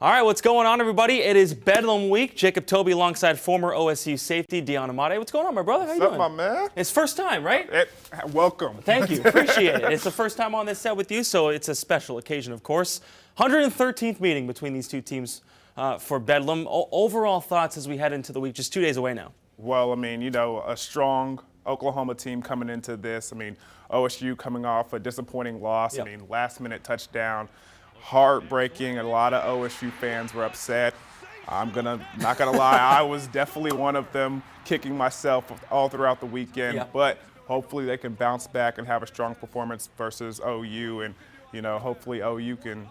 All right, what's going on, everybody? It is Bedlam Week. Jacob Tobey alongside former OSU safety Imade. What's going on, my brother? How you doing? What's up, my man? It's first time, right? Welcome. Thank you. Appreciate it. It's the first time on this set with you, so it's a special occasion, of course. 113th meeting between these two teams for Bedlam. Overall thoughts as we head into the week, just 2 days away now. Well, I mean, you know, a strong Oklahoma team coming into this. I mean, OSU coming off a disappointing loss. Yep. I mean, last-minute touchdown. Heartbreaking. A lot of OSU fans were upset. Not gonna lie, I was definitely one of them, kicking myself all throughout the weekend. Yep. But hopefully they can bounce back and have a strong performance versus OU, and hopefully OU can,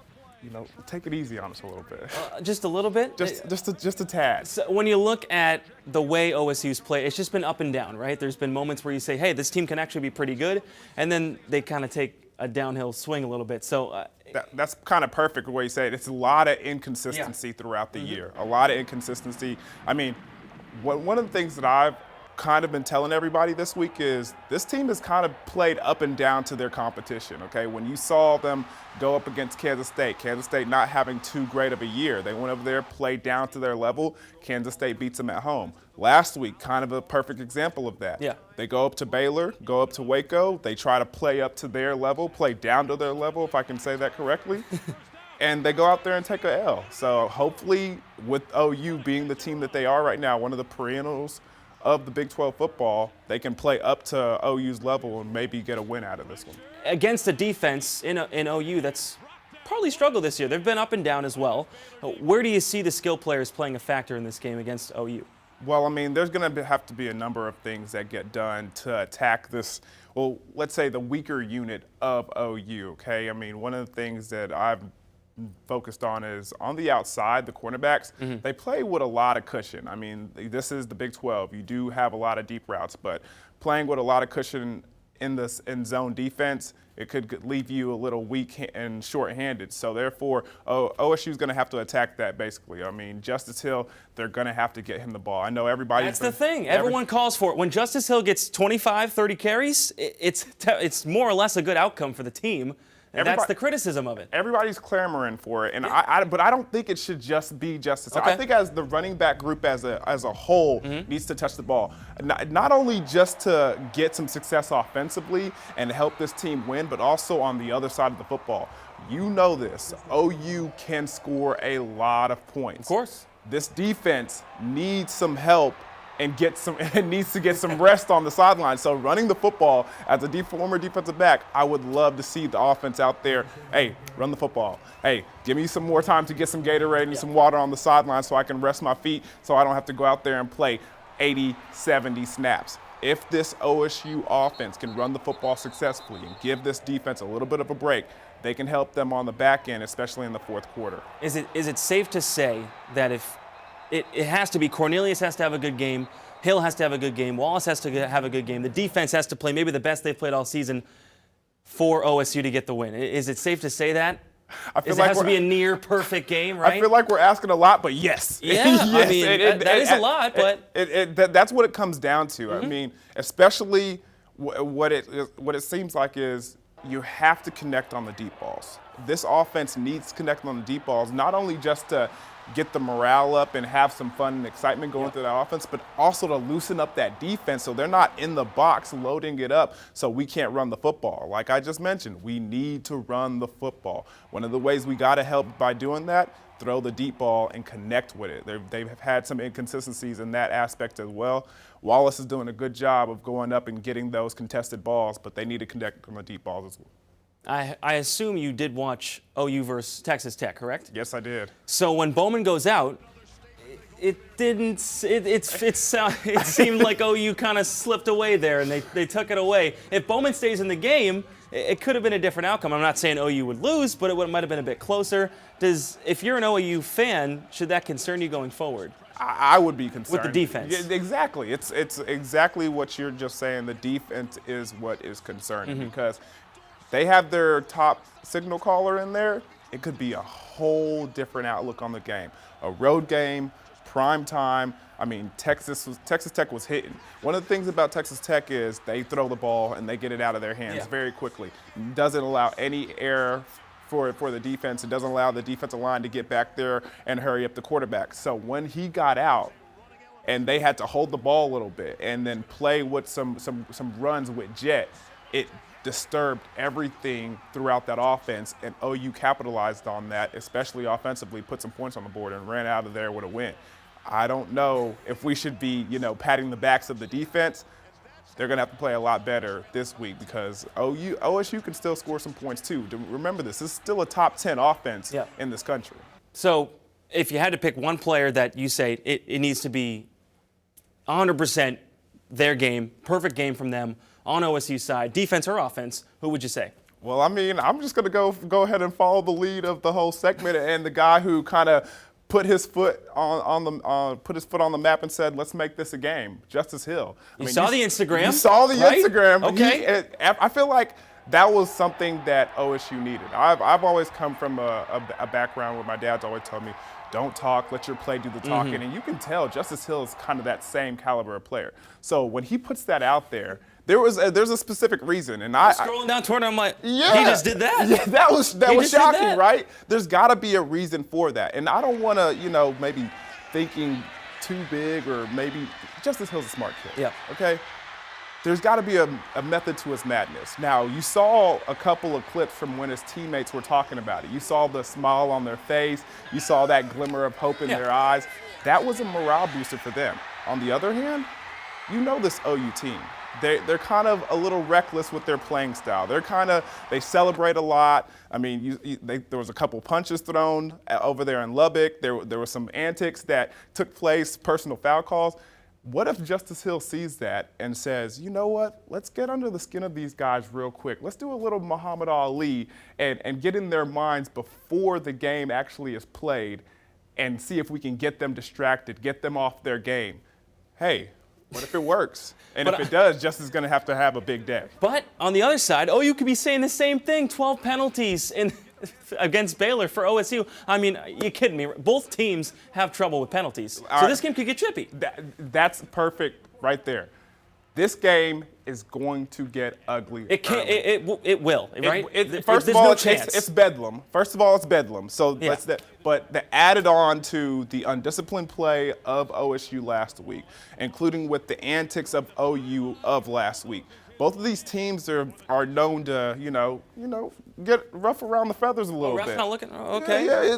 take it easy on us a little bit. Just a little bit? Just a tad. So when you look at the way OSU's played, it's just been up and down, right? There's been moments where you say, hey, this team can actually be pretty good, and then they kind of take a downhill swing a little bit. So that's kind of perfect the way you say it. It's a lot of inconsistency throughout the year. A lot of inconsistency. I mean, one of the things that I've kind of been telling everybody this week is this team has kind of played up and down to their competition, okay? When you saw them go up against Kansas State not having too great of a year, they went over there, played down to their level. Kansas State beats them at home. Last week, kind of a perfect example of that. Yeah. They go up to Baylor, go up to Waco. They try to play up to their level, play down to their level, if I can say that correctly. And they go out there and take a L. So hopefully with OU being the team that they are right now, one of the perennials of the Big 12 football, they can play up to OU's level and maybe get a win out of this one. Against the defense in OU that's probably struggled this year. They've been up and down as well. Where do you see the skill players playing a factor in this game against OU? Well, I mean, there's going to have to be a number of things that get done to attack this, well, let's say the weaker unit of OU, okay? I mean, one of the things that I've focused on is on the outside, the cornerbacks, they play with a lot of cushion. I mean, this is the Big 12. You do have a lot of deep routes, but playing with a lot of cushion in zone defense, it could leave you a little weak and short-handed. So therefore, OSU is going to have to attack that basically. I mean, Justice Hill, they're going to have to get him the ball. I know everybody. That's the thing. Everyone calls for it. When Justice Hill gets 25, 30 carries, it's more or less a good outcome for the team. And that's the criticism of it. Everybody's clamoring for it, and but I don't think it should just be Justice Hill. Okay. I think as the running back group as a whole needs to touch the ball, not only just to get some success offensively and help this team win, but also on the other side of the football. You know this, OU can score a lot of points. Of course. This defense needs some help and needs to get some rest on the sideline. So running the football as a former defensive back, I would love to see the offense out there. Hey, run the football. Hey, give me some more time to get some Gatorade and some water on the sideline so I can rest my feet so I don't have to go out there and play 80, 70 snaps. If this OSU offense can run the football successfully and give this defense a little bit of a break, they can help them on the back end, especially in the fourth quarter. Is it safe to say that if it has to be Cornelius has to have a good game, Hill has to have a good game, Wallace has to have a good game, the defense has to play maybe the best they've played all season for OSU to get the win? Is it safe to say that? It has to be a near perfect game, right? I feel like we're asking a lot, but yes. Yeah, yes. I mean, that is a lot, but that's what it comes down to. I mean, especially what it seems like is you have to connect on the deep balls. This offense needs to connect on the deep balls, not only just to get the morale up and have some fun and excitement going through that offense, but also to loosen up that defense so they're not in the box loading it up so we can't run the football. Like I just mentioned, we need to run the football. One of the ways we got to help by doing that, throw the deep ball and connect with it. They've had some inconsistencies in that aspect as well. Wallace is doing a good job of going up and getting those contested balls, but they need to connect on the deep balls as well. I assume you did watch OU versus Texas Tech, correct? Yes, I did. So when Bowman goes out, it seemed like OU kind of slipped away there, and they took it away. If Bowman stays in the game, it could have been a different outcome. I'm not saying OU would lose, but it might have been a bit closer. If you're an OU fan, should that concern you going forward? I would be concerned. With the defense. Yeah, exactly. It's exactly what you're just saying. The defense is what is concerning because they have their top signal caller in there. It could be a whole different outlook on the game. A road game, prime time. I mean, Texas Tech was hitting. One of the things about Texas Tech is they throw the ball and they get it out of their hands very quickly. Doesn't allow any air for the defense. It doesn't allow the defensive line to get back there and hurry up the quarterback. So when he got out and they had to hold the ball a little bit and then play with some runs with Jet, it disturbed everything throughout that offense, and OU capitalized on that, especially offensively, put some points on the board and ran out of there with a win. I don't know if we should be, patting the backs of the defense. They're going to have to play a lot better this week because OSU can still score some points too. Remember this is still a top 10 offense in this country. So if you had to pick one player that you say it needs to be 100% their game, perfect game from them, on OSU side, defense or offense, who would you say? Well, I mean, I'm just going to go ahead and follow the lead of the whole segment and the guy who kind of put his foot on the map and said, "Let's make this a game." Justice Hill. You saw the Instagram. You saw the right? Instagram. Okay. I feel like that was something that OSU needed. I've always come from a background where my dad's always told me, don't talk, let your play do the talking. And you can tell Justice Hill is kind of that same caliber of player. So when he puts that out there, there's a specific reason. And I'm scrolling down Twitter, I'm like, yeah, he just did that? Yeah, that was shocking, right? There's got to be a reason for that. And I don't want to, maybe thinking too big or maybe Justice Hill's a smart kid. Yeah. Okay? There's got to be a method to his madness. Now, you saw a couple of clips from when his teammates were talking about it. You saw the smile on their face. You saw that glimmer of hope in their eyes. That was a morale booster for them. On the other hand, this OU team. They're kind of a little reckless with their playing style. They celebrate a lot. I mean, there was a couple punches thrown over there in Lubbock. There were some antics that took place, personal foul calls. What if Justice Hill sees that and says, you know what, let's get under the skin of these guys real quick. Let's do a little Muhammad Ali and get in their minds before the game actually is played and see if we can get them distracted, get them off their game. Hey, what if it works? And if it does, Justice is going to have a big day. But on the other side, you could be saying the same thing, 12 penalties against Baylor for OSU. I mean, you kidding me? Both teams have trouble with penalties. So this game could get chippy. That's perfect right there. This game is going to get ugly. It will, right? First of all, it's bedlam. First of all, it's bedlam. So but the added on to the undisciplined play of OSU last week, including with the antics of OU of last week. Both of these teams are known to, get rough around the feathers a little bit. Not looking. Okay. Yeah,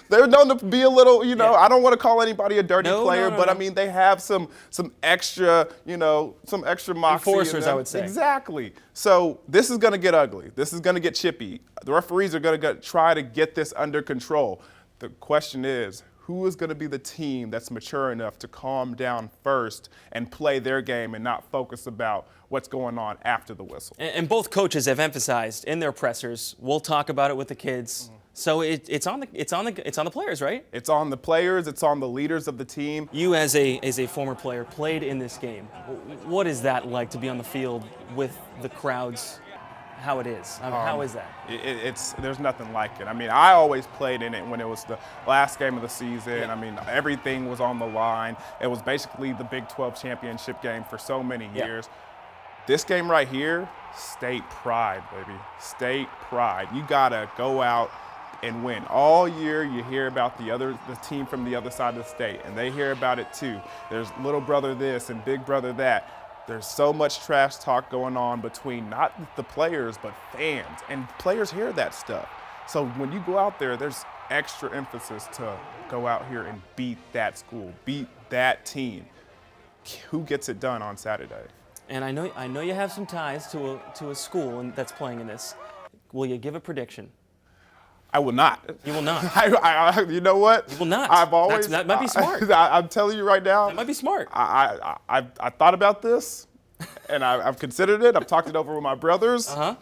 they're known to be a little, I don't want to call anybody a dirty player, but I mean they have some extra, some extra moxie. Enforcers, I would say. Exactly. So this is going to get ugly. This is going to get chippy. The referees are going to try to get this under control. The question is, who is going to be the team that's mature enough to calm down first and play their game and not focus about what's going on after the whistle? And both coaches have emphasized in their pressers, we'll talk about it with the kids. So it's on the players, right? It's on the players. It's on the leaders of the team. You, as a former player, played in this game. What is that like to be on the field with the crowds? How it is? How is that? There's nothing like it. I mean, I always played in it when it was the last game of the season. Yeah. I mean, everything was on the line. It was basically the Big 12 championship game for so many years. This game right here, state pride, baby. State pride. You gotta go out and win. All year you hear about the team from the other side of the state, and they hear about it too. There's little brother this and big brother that. There's so much trash talk going on between not the players, but fans. And players hear that stuff. So when you go out there, there's extra emphasis to go out here and beat that school, beat that team. Who gets it done on Saturday? And I know you have some ties to a school that's playing in this. Will you give a prediction? I will not. You will not. You know what? You will not. That might be smart. I'm telling you right now. That might be smart. I thought about this, and I've considered it. I've talked it over with my brothers. I'm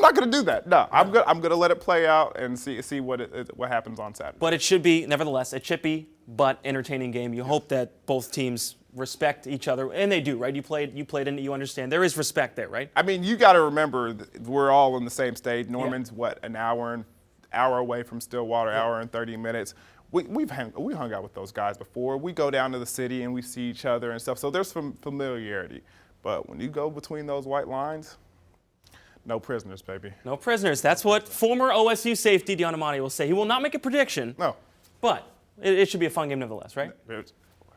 not going to do that. No, I'm going to let it play out and see what happens on Saturday. But it should be, nevertheless, a chippy but entertaining game. You hope that both teams respect each other, and they do, right? You played in it. You understand there is respect there, right? I mean, you got to remember we're all in the same state. Norman's an hour away from Stillwater, hour and 30 minutes. We hung out with those guys before. We go down to the city and we see each other and stuff. So there's some familiarity. But when you go between those white lines, No prisoners, baby. No prisoners. That's what former OSU safety Imade will say. He will not make a prediction. No. But it should be a fun game nevertheless, right?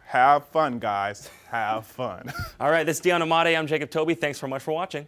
Have fun, guys. Have fun. All right, this is Imade. I'm Jacob Tobey. Thanks so much for watching.